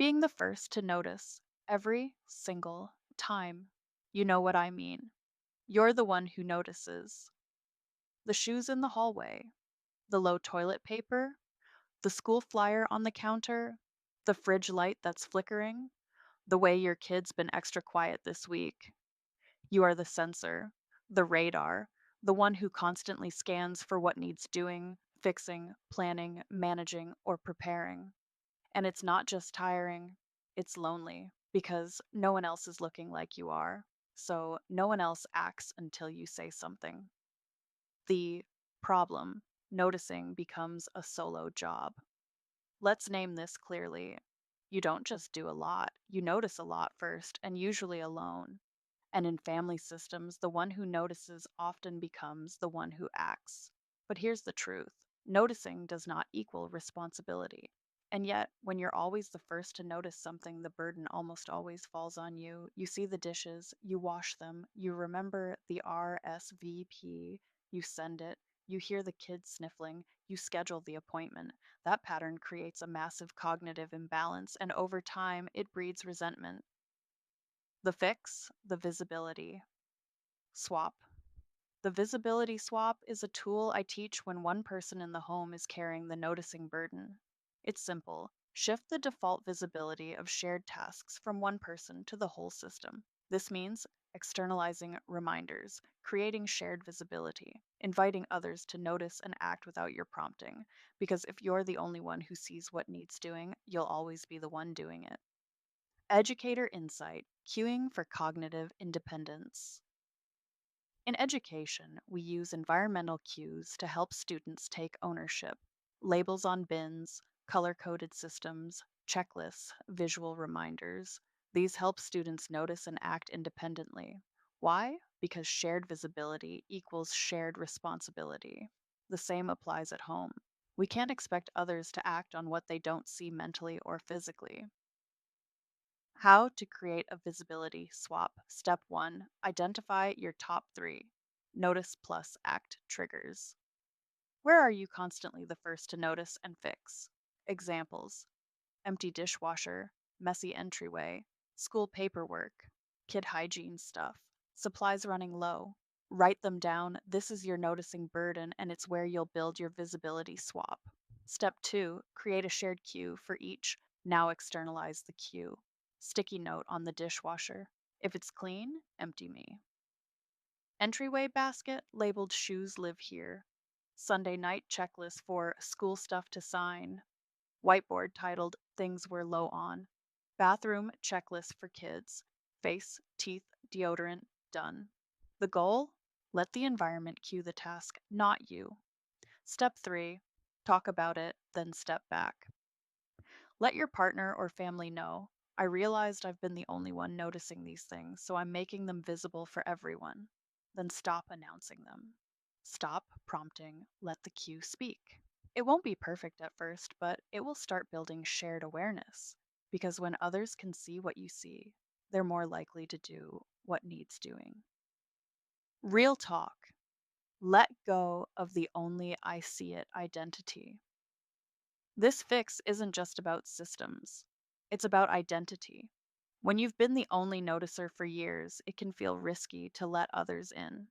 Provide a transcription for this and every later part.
Being the first to notice every single time. You know what I mean. You're the one who notices the shoes in the hallway, the low toilet paper, the school flyer on the counter, the fridge light that's flickering, the way your kid's been extra quiet this week. You are the sensor, the radar, the one who constantly scans for what needs doing, fixing, planning, managing, or preparing. And it's not just tiring, it's lonely because no one else is looking like you are. So no one else acts until you say something. The problem, noticing, becomes a solo job. Let's name this clearly. You don't just do a lot, you notice a lot first, and usually alone. And in family systems, the one who notices often becomes the one who acts. But here's the truth: noticing does not equal responsibility. And yet, when you're always the first to notice something, the burden almost always falls on you. You see the dishes, you wash them, you remember the RSVP, you send it, you hear the kids sniffling, you schedule the appointment. That pattern creates a massive cognitive imbalance, and over time, it breeds resentment. The fix, the visibility swap. The visibility swap is a tool I teach when one person in the home is carrying the noticing burden. It's simple. Shift the default visibility of shared tasks from one person to the whole system. This means externalizing reminders, creating shared visibility, inviting others to notice and act without your prompting. Because if you're the only one who sees what needs doing, you'll always be the one doing it. Educator insight, cueing for cognitive independence. In education, we use environmental cues to help students take ownership. Labels on bins, color coded systems, checklists, visual reminders. These help students notice and act independently. Why? Because shared visibility equals shared responsibility. The same applies at home. We can't expect others to act on what they don't see mentally or physically. How to create a visibility swap. Step 1: identify your top 3. Notice plus act triggers. Where are you constantly the first to notice and fix? Examples: empty dishwasher, messy entryway, school paperwork, kid hygiene stuff, supplies running low. Write them down. This is your noticing burden, and it's where you'll build your visibility swap. Step 2: create a shared cue for each. Now externalize the cue. Sticky note on the dishwasher. If it's clean, empty me. Entryway basket labeled shoes live here. Sunday night checklist for school stuff to sign. Whiteboard titled things we're low on. Bathroom checklist for kids. Face, teeth, deodorant, done. The goal? Let the environment cue the task, not you. Step 3: talk about it, then step back. Let your partner or family know. I realized I've been the only one noticing these things, so I'm making them visible for everyone. Then stop announcing them. Stop prompting, let the cue speak. It won't be perfect at first, but it will start building shared awareness. Because when others can see what you see, they're more likely to do what needs doing. Real talk. Let go of the only I see it identity. This fix isn't just about systems, it's about identity. When you've been the only noticer for years, it can feel risky to let others in.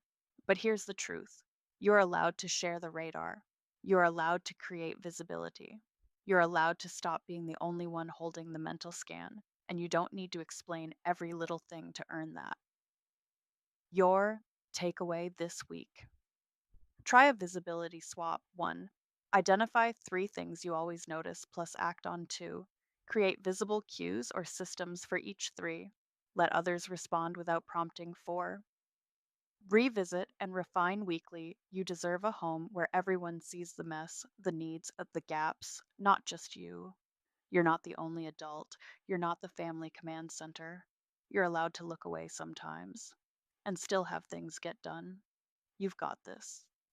But here's the truth: you're allowed to share the radar, you're allowed to create visibility, you're allowed to stop being the only one holding the mental scan, and you don't need to explain every little thing to earn that. Your takeaway this week: try a visibility swap. 1. Identify 3 things you always notice plus act on 2. Create visible cues or systems for each 3. Let others respond without prompting. 4. Revisit and refine weekly. You deserve a home where everyone sees the mess, the needs, the gaps, not just you. You're not the only adult. You're not the family command center. You're allowed to look away sometimes and still have things get done. You've got this.